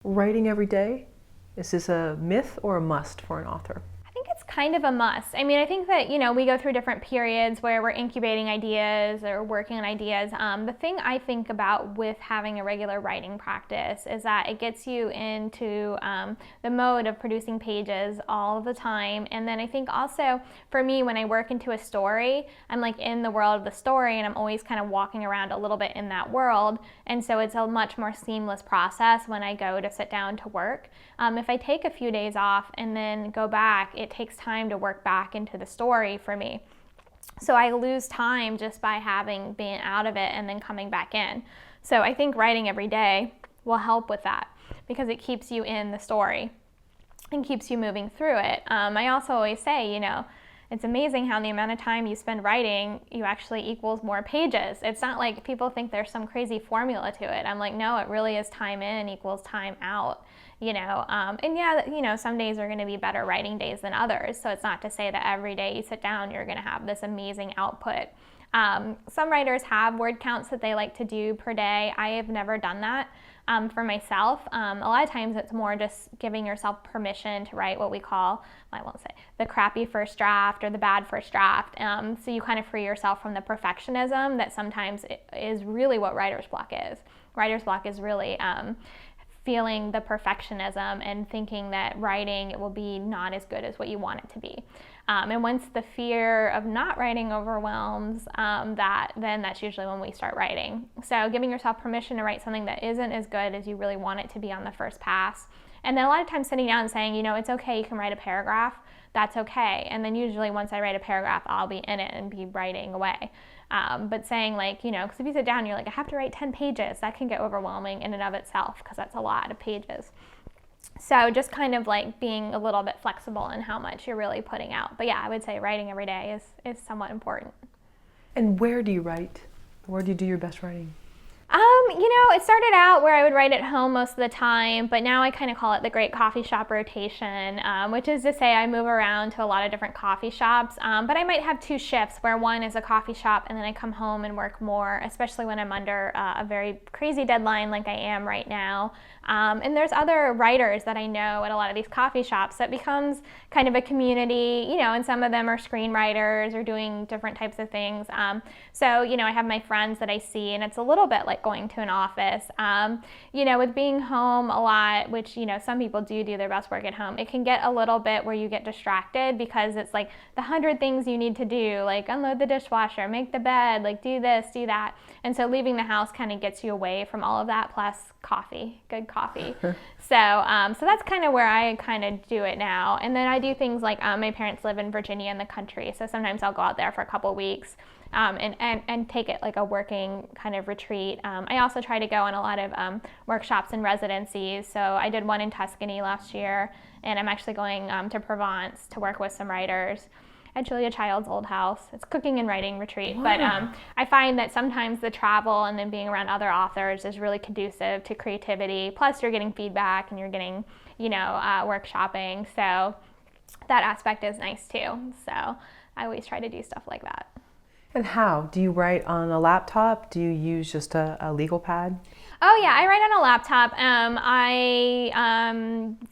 Writing every day? Is this a myth or a must for an author? I think it's kind of a must. I mean, I think that, we go through different periods where we're incubating ideas or working on ideas. The thing I think about with having a regular writing practice is that it gets you into the mode of producing pages all the time. And then I think also for me, when I work into a story, I'm like in the world of the story and I'm always kind of walking around a little bit in that world. And so it's a much more seamless process when I go to sit down to work. If I take a few days off and then go back, it takes time to work back into the story for me. So I lose time just by having been out of it and then coming back in. So I think writing every day will help with that because it keeps you in the story and keeps you moving through it. I also always say, it's amazing how the amount of time you spend writing, you actually equals more pages. It's not like people think there's some crazy formula to it. I'm like, no, it really is time in equals time out. And yeah, some days are going to be better writing days than others. So it's not to say that every day you sit down, you're going to have this amazing output. Some writers have word counts that they like to do per day. I have never done that for myself. A lot of times it's more just giving yourself permission to write what we call, I won't say, the crappy first draft or the bad first draft. So you kind of free yourself from the perfectionism that sometimes is really what writer's block is. Writer's block is really feeling the perfectionism and thinking that writing will be not as good as what you want it to be. And once the fear of not writing overwhelms then that's usually when we start writing. So giving yourself permission to write something that isn't as good as you really want it to be on the first pass. And then a lot of times sitting down and saying, it's okay, you can write a paragraph, that's okay. And then usually once I write a paragraph, I'll be in it and be writing away. But saying because if you sit down, you're like, I have to write 10 pages, that can get overwhelming in and of itself because that's a lot of pages. So just kind of like being a little bit flexible in how much you're really putting out. But yeah, I would say writing every day is somewhat important. And where do you write? Where do you do your best writing? It started out where I would write at home most of the time, but now I kind of call it the great coffee shop rotation, which is to say I move around to a lot of different coffee shops, but I might have two shifts where one is a coffee shop and then I come home and work more, especially when I'm under a very crazy deadline like I am right now. And there's other writers that I know at a lot of these coffee shops that becomes kind of a community, and some of them are screenwriters or doing different types of things. So, I have my friends that I see and it's a little bit like going to an office. With being home a lot, which, some people do their best work at home, it can get a little bit where you get distracted because it's like the 100 things you need to do, like unload the dishwasher, make the bed, like do this, do that. And so leaving the house kind of gets you away from all of that, plus coffee, good coffee. So that's kind of where I kind of do it now. And then I do things like my parents live in Virginia in the country, so sometimes I'll go out there for a couple weeks. And take it like a working kind of retreat. I also try to go on a lot of workshops and residencies. So I did one in Tuscany last year, and I'm actually going to Provence to work with some writers at Julia Child's old house. It's cooking and writing retreat. Wow. But I find that sometimes the travel and then being around other authors is really conducive to creativity. Plus you're getting feedback and you're getting, workshopping. So that aspect is nice too. So I always try to do stuff like that. And how? Do you write on a laptop? Do you use just a legal pad? Oh yeah, I write on a laptop.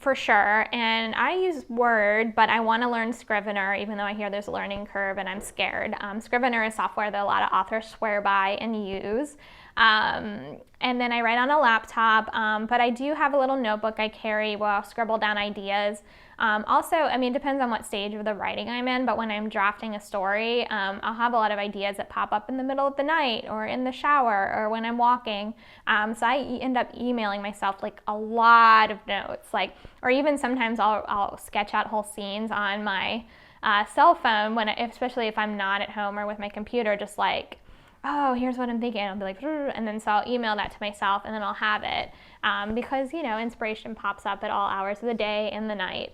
For sure, and I use Word, but I want to learn Scrivener, even though I hear there's a learning curve and I'm scared. Scrivener is software that a lot of authors swear by and use. And then I write on a laptop, but I do have a little notebook I carry where I'll scribble down ideas. Also, it depends on what stage of the writing I'm in, but when I'm drafting a story, I'll have a lot of ideas that pop up in the middle of the night or in the shower or when I'm walking. So I end up emailing myself like a lot of notes, or even sometimes I'll sketch out whole scenes on my cell phone, especially if I'm not at home or with my computer, just like, oh, here's what I'm thinking. I'll be like, and then so I'll email that to myself and then I'll have it because, inspiration pops up at all hours of the day and the night.